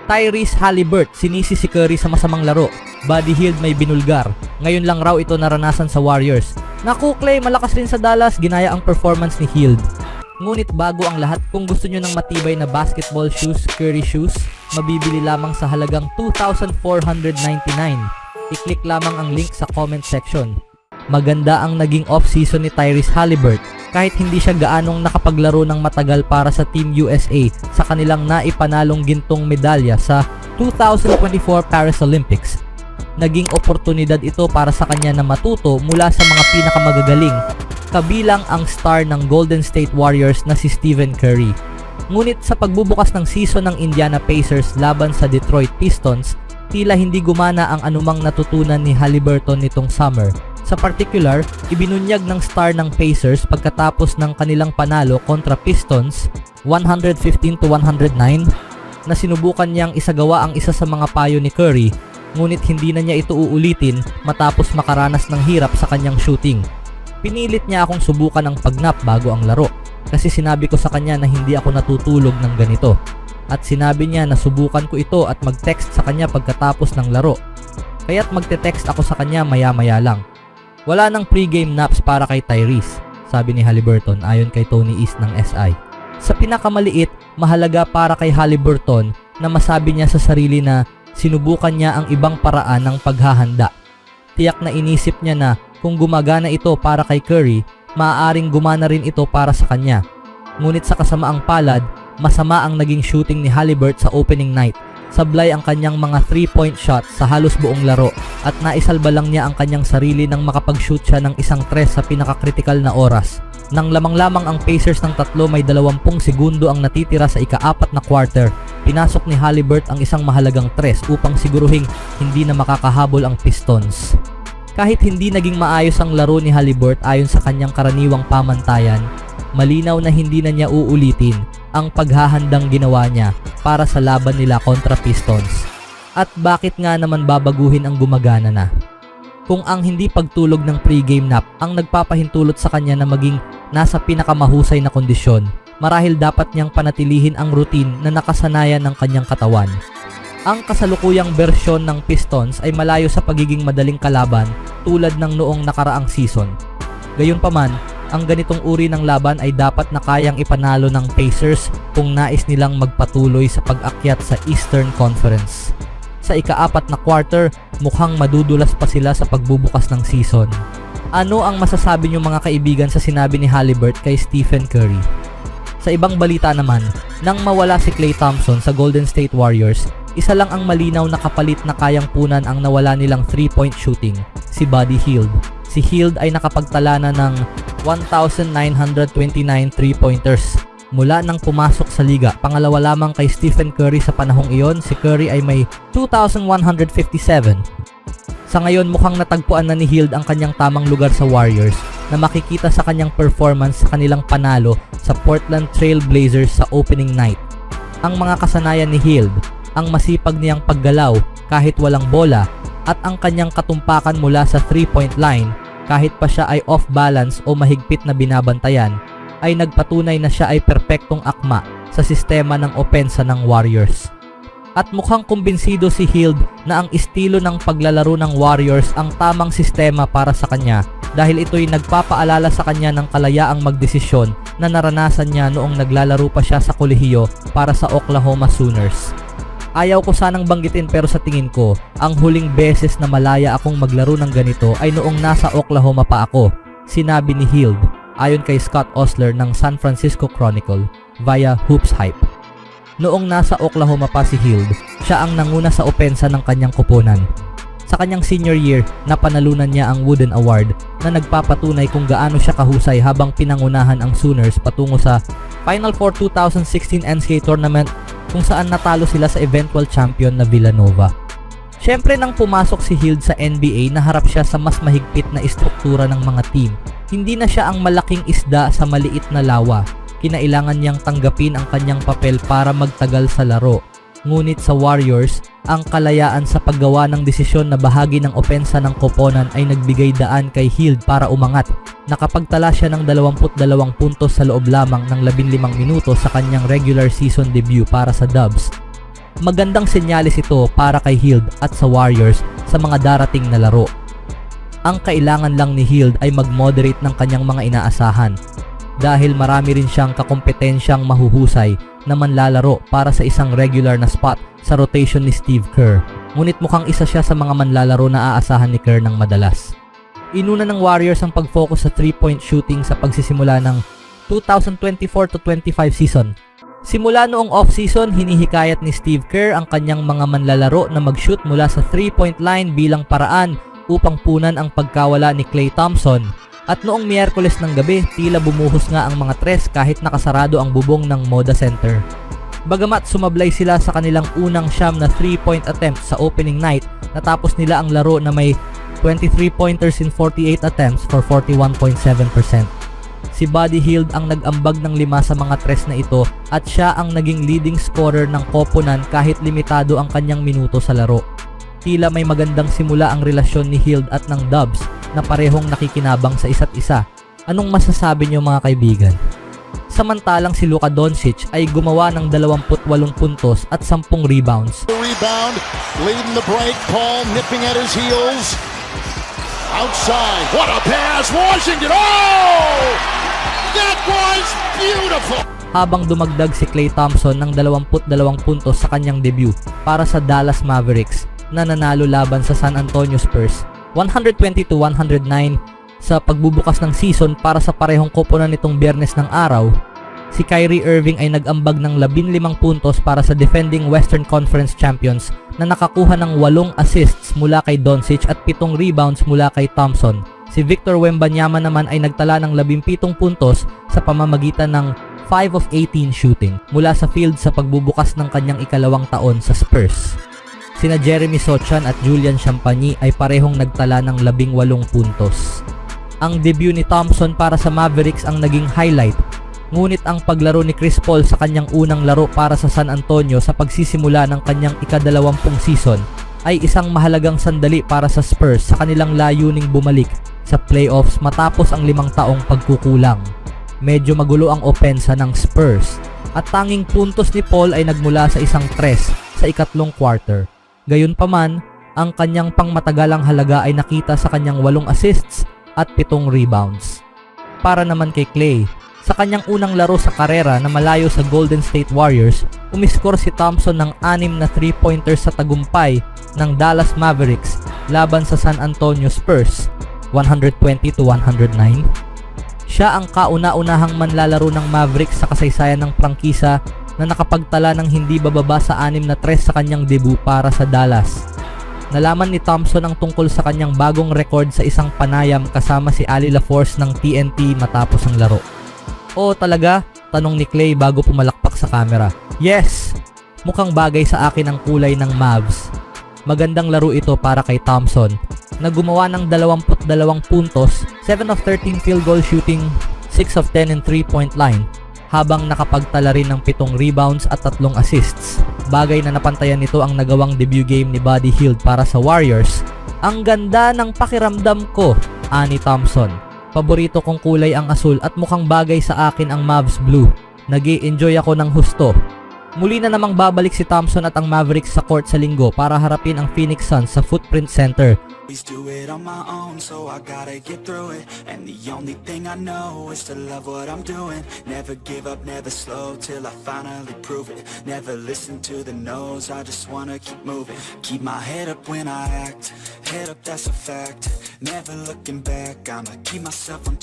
Tyrese Haliburton, sinisi si Curry sa masamang laro. Buddy Hield may binulgar. Ngayon lang raw ito naranasan sa Warriors. Naku Clay, malakas rin sa Dallas, ginaya ang performance ni Hield. Ngunit bago ang lahat, kung gusto nyo ng matibay na basketball shoes, Curry shoes, mabibili lamang sa halagang $2,499. I-click lamang ang link sa comment section. Maganda ang naging off-season ni Tyrese Haliburton kahit hindi siya gaanong nakapaglaro ng matagal para sa Team USA sa kanilang naipanalong gintong medalya sa 2024 Paris Olympics. Naging oportunidad ito para sa kanya na matuto mula sa mga pinakamagagaling, kabilang ang star ng Golden State Warriors na si Stephen Curry. Ngunit sa pagbubukas ng season ng Indiana Pacers laban sa Detroit Pistons, tila hindi gumana ang anumang natutunan ni Haliburton nitong summer. Sa particular, ibinunyag ng star ng Pacers pagkatapos ng kanilang panalo kontra Pistons 115-109 na sinubukan niyang isagawa ang isa sa mga payo ni Curry, ngunit hindi na niya ito uulitin matapos makaranas ng hirap sa kanyang shooting. Pinilit niya akong subukan ang pagnap bago ang laro kasi sinabi ko sa kanya na hindi ako natutulog ng ganito. At sinabi niya na subukan ko ito at mag-text sa kanya pagkatapos ng laro. Kaya't magte-text ako sa kanya maya-maya lang. Wala nang pre-game naps para kay Tyrese, sabi ni Haliburton ayon kay Tony East ng SI. Sa pinakamaliit, mahalaga para kay Haliburton na masabi niya sa sarili na sinubukan niya ang ibang paraan ng paghahanda. Tiyak na inisip niya na kung gumagana ito para kay Curry, maaaring gumana rin ito para sa kanya. Ngunit sa kasamaang palad, masama ang naging shooting ni Haliburton sa opening night. Sablay ang kanyang mga 3-point shots sa halos buong laro at naisalba lang niya ang kanyang sarili nang makapag-shoot siya ng isang tres sa pinakakritikal na oras. Nang lamang-lamang ang Pacers ng tatlo, may 20 segundo ang natitira sa ika-4 na quarter. Pinasok ni Haliburton ang isang mahalagang tres upang siguruhing hindi na makakahabol ang Pistons. Kahit hindi naging maayos ang laro ni Haliburton ayon sa kanyang karaniwang pamantayan, malinaw na hindi na niya uulitin ang paghahandang ginawa niya para sa laban nila kontra Pistons. At bakit nga naman babaguhin ang gumagana na? Kung ang hindi pagtulog ng pre-game nap ang nagpapahintulot sa kanya na maging nasa pinakamahusay na kondisyon, marahil dapat niyang panatilihin ang routine na nakasanayan ng kanyang katawan. Ang kasalukuyang bersyon ng Pistons ay malayo sa pagiging madaling kalaban tulad ng noong nakaraang season. Gayunpaman, ang ganitong uri ng laban ay dapat na kayang ipanalo ng Pacers kung nais nilang magpatuloy sa pag-akyat sa Eastern Conference. Sa ika-4 na quarter, mukhang madudulas pa sila sa pagbubukas ng season. Ano ang masasabi niyo mga kaibigan sa sinabi ni Haliburton kay Stephen Curry? Sa ibang balita naman, nang mawala si Klay Thompson sa Golden State Warriors, isa lang ang malinaw na kapalit na kayang punan ang nawala nilang 3-point shooting, si Buddy Hield. Si Hield ay nakapagtala na ng 1,929 3-pointers mula nang pumasok sa liga. Pangalawa lamang kay Stephen Curry sa panahong iyon. Si Curry ay may 2,157. Sa ngayon, mukhang natagpuan na ni Hield ang kanyang tamang lugar sa Warriors na makikita sa kanyang performance sa kanilang panalo sa Portland Trail Blazers sa opening night. Ang mga kasanayan ni Hield, ang masipag niyang paggalaw kahit walang bola at ang kanyang katumpakan mula sa 3-point line kahit pa siya ay off-balance o mahigpit na binabantayan, ay nagpatunay na siya ay perpektong akma sa sistema ng opensa ng Warriors. At mukhang kumbinsido si Hield na ang estilo ng paglalaro ng Warriors ang tamang sistema para sa kanya dahil ito'y nagpapaalala sa kanya ng kalayaang magdesisyon na naranasan niya noong naglalaro pa siya sa kolehiyo para sa Oklahoma Sooners. Ayaw ko sanang banggitin pero sa tingin ko, ang huling beses na malaya akong maglaro ng ganito ay noong nasa Oklahoma pa ako, sinabi ni Hield ayon kay Scott Osler ng San Francisco Chronicle via Hoops Hype. Noong nasa Oklahoma pa si Hield, siya ang nanguna sa opensa ng kanyang koponan. Sa kanyang senior year, napanalunan niya ang Wooden Award na nagpapatunay kung gaano siya kahusay habang pinangunahan ang Sooners patungo sa Final Four 2016 NCAA Tournament kung saan natalo sila sa eventual champion na Villanova. Siyempre nang pumasok si Hield sa NBA, naharap siya sa mas mahigpit na istruktura ng mga team. Hindi na siya ang malaking isda sa maliit na lawa. Kinailangan niyang tanggapin ang kanyang papel para magtagal sa laro. Ngunit sa Warriors, ang kalayaan sa paggawa ng desisyon na bahagi ng opensa ng koponan ay nagbigay daan kay Hield para umangat. Nakapagtala siya ng 22 puntos sa loob lamang ng 15 minuto sa kanyang regular season debut para sa Dubs. Magandang senyales ito para kay Hield at sa Warriors sa mga darating na laro. Ang kailangan lang ni Hield ay mag-moderate ng kanyang mga inaasahan dahil marami rin siyang kakompetensyang mahuhusay na manlalaro para sa isang regular na spot sa rotation ni Steve Kerr. Ngunit mukhang isa siya sa mga manlalaro na aasahan ni Kerr ng madalas. Inuna ng Warriors ang pag-focus sa 3-point shooting sa pagsisimula ng 2024-25 season. Simula noong off-season, hinihikayat ni Steve Kerr ang kanyang mga manlalaro na mag-shoot mula sa 3-point line bilang paraan upang punan ang pagkawala ni Klay Thompson. At noong Miyerkules ng gabi, tila bumuhos nga ang mga tres kahit nakasarado ang bubong ng Moda Center. Bagamat sumablay sila sa kanilang unang siyam na 3-point attempt sa opening night, natapos nila ang laro na may 23 pointers in 48 attempts for 41.7%. Si Buddy Hield ang nag-ambag ng 5 sa mga tres na ito at siya ang naging leading scorer ng koponan kahit limitado ang kanyang minuto sa laro. Tila may magandang simula ang relasyon ni Hield at ng Dubs na parehong nakikinabang sa isa't isa. Anong masasabi niyo mga kaibigan? Samantalang si Luka Doncic ay gumawa ng 28 puntos at 10 rebounds. Rebound, leading the break, Paul nipping at his heels. Outside, what a pass, Washington! Oh! That was beautiful! Habang dumagdag si Klay Thompson ng 22 puntos sa kanyang debut para sa Dallas Mavericks na nanalo laban sa San Antonio Spurs, 120-109 sa pagbubukas ng season para sa parehong koponan nitong Biyernes ng araw. Si Kyrie Irving ay nag-ambag ng 15 puntos para sa defending Western Conference champions na nakakuha ng 8 assists mula kay Doncic at 7 rebounds mula kay Thompson. Si Victor Wembanyama naman ay nagtala ng 17 puntos sa pamamagitan ng 5 of 18 shooting mula sa field sa pagbubukas ng kanyang ikalawang taon sa Spurs. Sina Jeremy Sochan at Julian Champagny ay parehong nagtala ng 18 puntos. Ang debut ni Thompson para sa Mavericks ang naging highlight. Ngunit ang paglaro ni Chris Paul sa kanyang unang laro para sa San Antonio sa pagsisimula ng kanyang ika-20 season ay isang mahalagang sandali para sa Spurs sa kanilang layuning bumalik sa playoffs matapos ang 5 taong pagkukulang. Medyo magulo ang opensa ng Spurs at tanging puntos ni Paul ay nagmula sa isang tres sa ikatlong quarter. Gayunpaman, ang kanyang pangmatagalang halaga ay nakita sa kanyang 8 assists at 7 rebounds. Para naman kay Klay, sa kanyang unang laro sa karera na malayo sa Golden State Warriors, umiskor si Thompson ng 6 na 3-pointers sa tagumpay ng Dallas Mavericks laban sa San Antonio Spurs, 120-109. Siya ang kauna-unahang manlalaro ng Mavericks sa kasaysayan ng prangkisa na nakapagtala ng hindi bababa sa 6 na tres sa kanyang debut para sa Dallas. Nalaman ni Thompson ang tungkol sa kanyang bagong record sa isang panayam kasama si Ali LaForce ng TNT matapos ang laro. "Oo talaga?" tanong ni Klay bago pumalakpak sa camera. "Yes! Mukhang bagay sa akin ang kulay ng Mavs." Magandang laro ito para kay Thompson na gumawa ng 22 puntos, 7 of 13 field goal shooting, 6 of 10 in 3-point line, habang nakapagtala rin ng 7 rebounds at 3 assists. Bagay na napantayan nito ang nagawang debut game ni Buddy Hield para sa Warriors. "Ang ganda ng pakiramdam ko," ani Thompson. "Paborito kong kulay ang asul at mukhang bagay sa akin ang Mavs blue. Nag-i-enjoy ako ng husto." Muli na namang babalik si Thompson at ang Mavericks sa court sa linggo para harapin ang Phoenix Suns sa Footprint Center. Always do it on my own, so I gotta get through it. And the only thing I know is to love what I'm doing. Never give up, never slow, till I finally prove it. Never listen to the no's, I just wanna keep moving. Keep my head up when I act, head up that's a fact. Never looking back, I'ma keep myself on track.